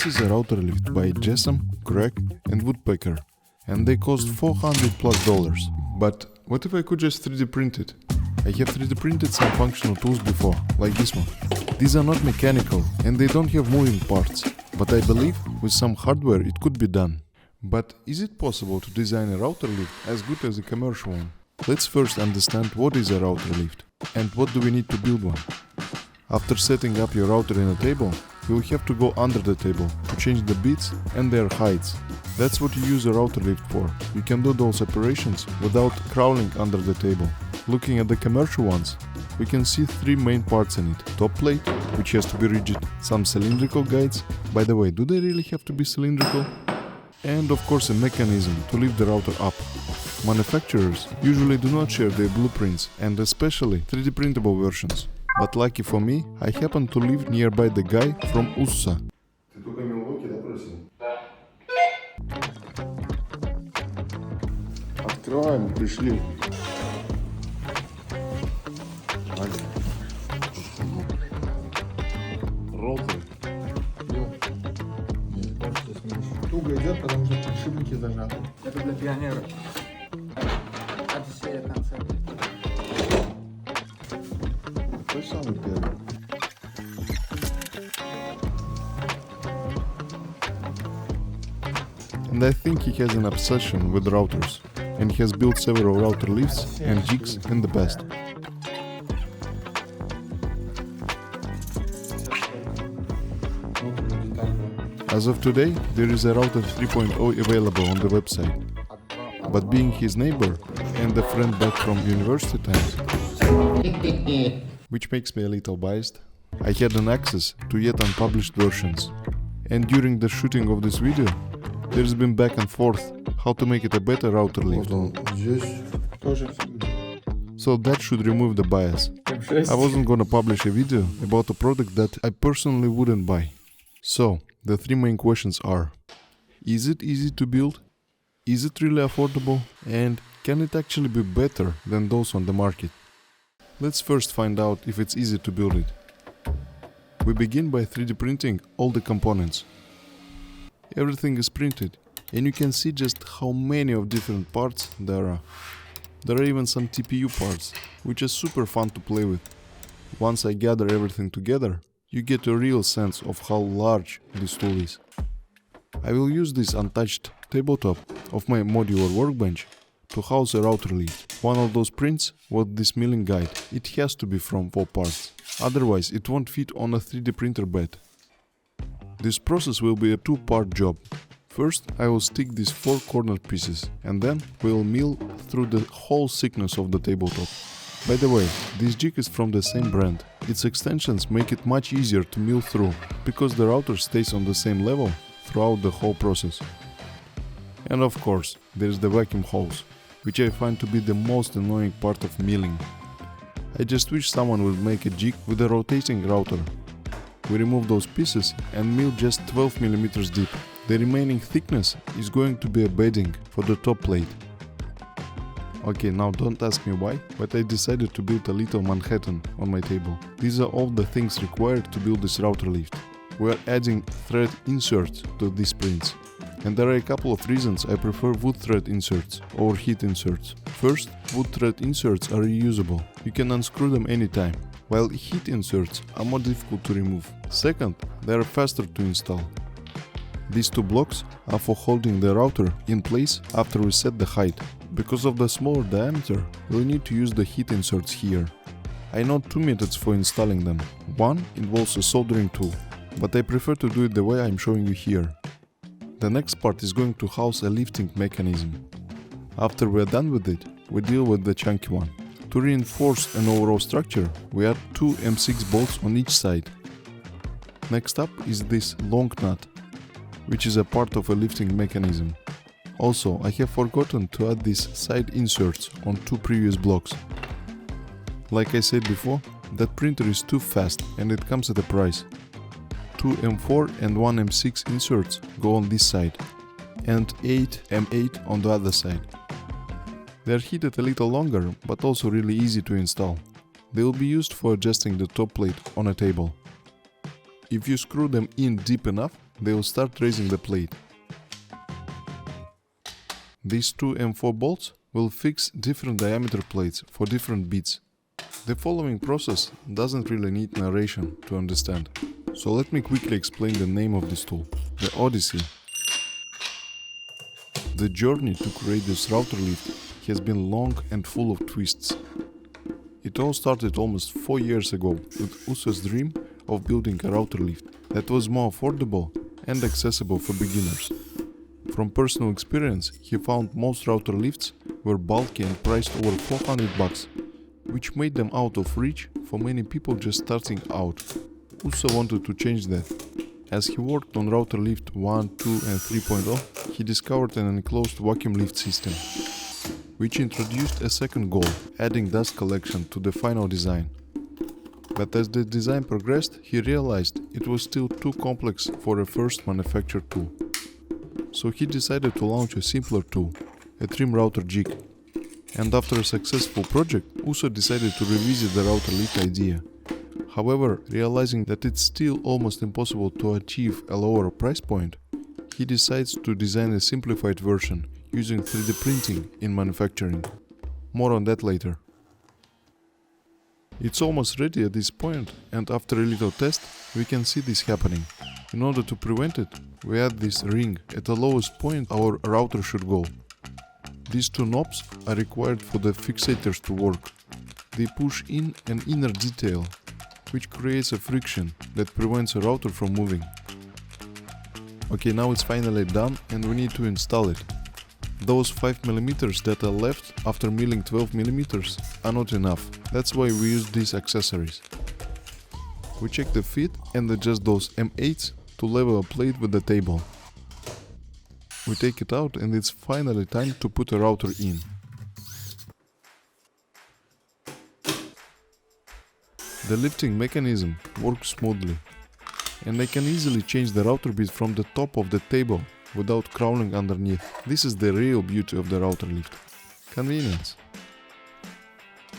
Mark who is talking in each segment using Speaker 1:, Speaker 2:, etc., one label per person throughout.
Speaker 1: This is a router lift by Jessam, Craig and Woodpecker, and they cost $400+. But what if I could just 3D print it? I have 3D printed some functional tools before, like this one. These are not mechanical and they don't have moving parts, but I believe with some hardware it could be done. But is it possible to design a router lift as good as a commercial one? Let's first understand what is a router lift and what do we need to build one. After setting up your router in a table, you will have to go under the table to change the bits and their heights. That's what you use a router lift for. You can do those operations without crawling under the table. Looking at the commercial ones, we can see three main parts in it. Top plate, which has to be rigid, some cylindrical guides. By the way, do they really have to be cylindrical? And of course a mechanism to lift the router up. Manufacturers usually do not share their blueprints and especially 3D printable versions. But lucky for me, I happen to live nearby the guy from USA. Открываем, пришли. Роутер.
Speaker 2: Туго идет, потому что подшипники зажаты.
Speaker 3: Это для пионеров. Одиссея концепт.
Speaker 1: Какой самый первый? And I think he has an obsession with routers, and he has built several router lifts and jigs in the past. As of today, there is a router 3.0 available on the website. But being his neighbor and a friend back from university times, which makes me a little biased, I had an access to yet unpublished versions. And during the shooting of this video, there's been back and forth how to make it a better router lift. So that should remove the bias. I wasn't gonna publish a video about a product that I personally wouldn't buy. So, the three main questions are: is it easy to build? Is it really affordable? And can it actually be better than those on the market? Let's first find out if it's easy to build it. We begin by 3D printing all the components. Everything is printed, and you can see just how many of different parts there are. There are even some TPU parts, which is super fun to play with. Once I gather everything together, you get a real sense of how large this tool is. I will use this untouched tabletop of my modular workbench to house a router lift. One of those prints was this milling guide. It has to be from 4 parts, otherwise it won't fit on a 3D printer bed. This process will be a 2-part job. First, I will stick these 4 corner pieces and then we'll mill through the whole thickness of the tabletop. By the way, this jig is from the same brand. Its extensions make it much easier to mill through, because the router stays on the same level throughout the whole process. And of course, there's the vacuum hose, which I find to be the most annoying part of milling. I just wish someone would make a jig with a rotating router. We remove those pieces and mill just 12 mm deep. The remaining thickness is going to be a bedding for the top plate. Okay, now don't ask me why, but I decided to build a little Manhattan on my table. These are all the things required to build this router lift. We are adding thread inserts to these prints. And there are a couple of reasons I prefer wood thread inserts over heat inserts. First, wood thread inserts are reusable. You can unscrew them anytime, while heat inserts are more difficult to remove. Second, they are faster to install. These 2 blocks are for holding the router in place after we set the height. Because of the smaller diameter, we'll need to use the heat inserts here. I know 2 methods for installing them. One involves a soldering tool, but I prefer to do it the way I'm showing you here. The next part is going to house a lifting mechanism. After we're done with it, we deal with the chunky one. To reinforce an overall structure, we add 2 M6 bolts on each side. Next up is this long nut, which is a part of a lifting mechanism. Also, I have forgotten to add these side inserts on 2 previous blocks. Like I said before, that printer is too fast and it comes at a price. 2 M4 and 1 M6 inserts go on this side, and 8 M8 on the other side. They are heated a little longer, but also really easy to install. They will be used for adjusting the top plate on a table. If you screw them in deep enough, they will start raising the plate. These 2 M4 bolts will fix different diameter plates for different beats. The following process doesn't really need narration to understand. So let me quickly explain the name of this tool, the Odyssey. The journey to create this router lift has been long and full of twists. It all started almost 4 years ago with Uso's dream of building a router lift that was more affordable and accessible for beginners. From personal experience, he found most router lifts were bulky and priced over $400, which made them out of reach for many people just starting out. Uso wanted to change that. As he worked on router lift 1, 2 and 3.0, he discovered an enclosed vacuum lift system, which introduced a second goal, adding dust collection to the final design. But as the design progressed, he realized it was still too complex for a first manufactured tool. So he decided to launch a simpler tool, a trim router jig. And after a successful project, Uso decided to revisit the router lift idea. However, realizing that it's still almost impossible to achieve a lower price point, he decides to design a simplified version using 3D printing in manufacturing. More on that later. It's almost ready at this point, and after a little test, we can see this happening. In order to prevent it, we add this ring at the lowest point our router should go. These 2 knobs are required for the fixators to work. They push in an inner detail, which creates a friction that prevents a router from moving. Okay, now it's finally done and we need to install it. Those 5mm that are left after milling 12mm are not enough. That's why we use these accessories. We check the fit and adjust those M8s to level a plate with the table. We take it out and it's finally time to put a router in. The lifting mechanism works smoothly, and I can easily change the router bit from the top of the table without crawling underneath. This is the real beauty of the router lift. Convenience.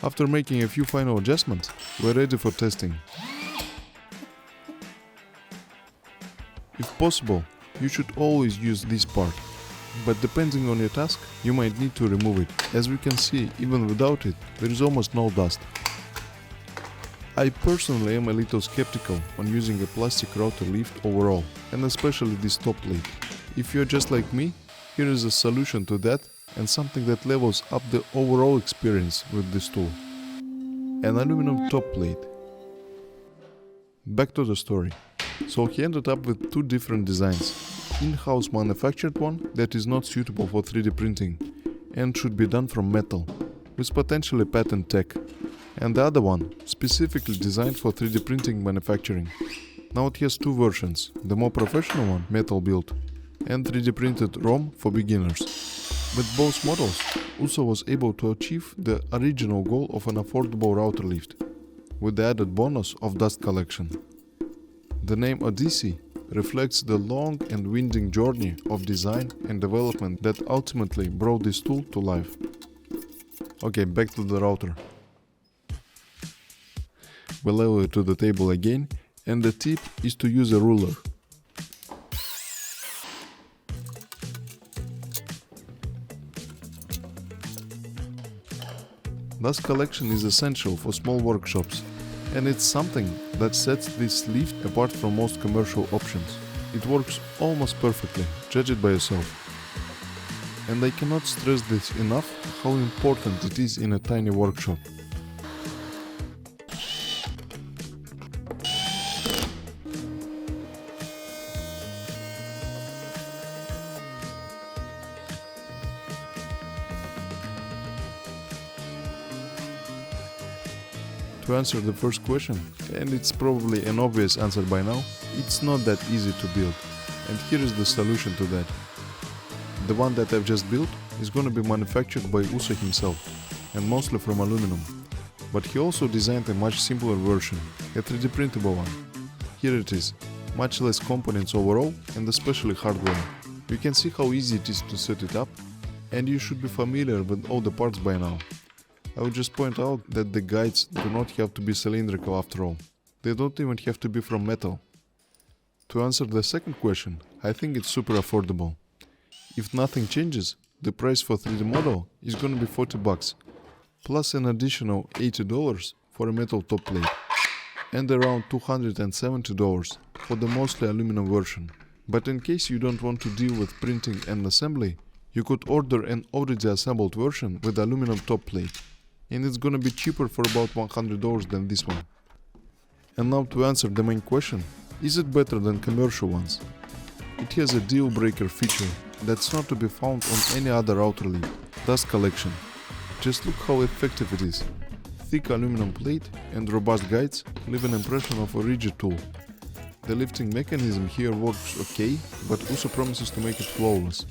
Speaker 1: After making a few final adjustments, we're ready for testing. If possible, you should always use this part, but depending on your task, you might need to remove it. As we can see, even without it, there is almost no dust. I personally am a little skeptical on using a plastic router lift overall, and especially this top plate. If you're just like me, here is a solution to that and something that levels up the overall experience with this tool. An aluminum top plate. Back to the story. So he ended up with 2 different designs. In-house manufactured one that is not suitable for 3D printing and should be done from metal, with potentially patent tech. And the other one, specifically designed for 3D printing manufacturing. Now it has 2 versions, the more professional one, metal build, and 3D printed ROM for beginners. With both models, Uso was able to achieve the original goal of an affordable router lift, with the added bonus of dust collection. The name Odyssey reflects the long and winding journey of design and development that ultimately brought this tool to life. Okay, back to the router. We level it to the table again, and the tip is to use a ruler. Dust collection is essential for small workshops, and it's something that sets this lift apart from most commercial options. It works almost perfectly, judge it by yourself. And I cannot stress this enough, how important it is in a tiny workshop. To answer the first question, and it's probably an obvious answer by now, it's not that easy to build, and here is the solution to that. The one that I've just built is gonna be manufactured by Uso himself, and mostly from aluminum, but he also designed a much simpler version, a 3D printable one. Here it is, much less components overall and especially hardware. You can see how easy it is to set it up, and you should be familiar with all the parts by now. I would just point out that the guides do not have to be cylindrical after all. They don't even have to be from metal. To answer the second question, I think it's super affordable. If nothing changes, the price for 3D model is gonna be $40, plus an additional $80 for a metal top plate, and around $270 for the mostly aluminum version. But in case you don't want to deal with printing and assembly, you could order an already assembled version with aluminum top plate, and it's gonna be cheaper for about $100 than this one. And now to answer the main question, is it better than commercial ones? It has a deal breaker feature that's not to be found on any other outer lift, dust collection. Just look how effective it is. Thick aluminum plate and robust guides leave an impression of a rigid tool. The lifting mechanism here works okay, but also promises to make it flawless.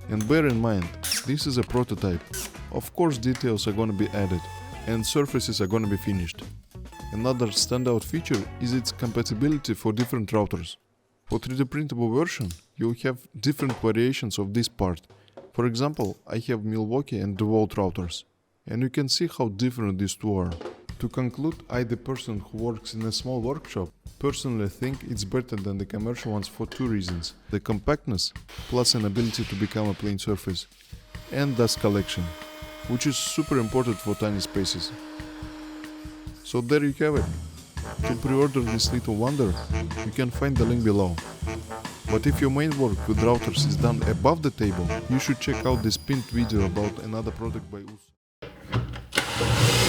Speaker 1: And bear in mind, this is a prototype. Of course details are gonna be added, and surfaces are gonna be finished. Another standout feature is its compatibility for different routers. For 3D printable version, you'll have different variations of this part. For example, I have Milwaukee and DeWalt routers, and you can see how different these two are. To conclude, I, the person who works in a small workshop, personally think it's better than the commercial ones for two reasons: the compactness, plus an ability to become a plain surface, and dust collection, which is super important for tiny spaces. So there you have it. To pre-order this little wonder, you can find the link below. But if your main work with routers is done above the table, you should check out this pinned video about another product by us.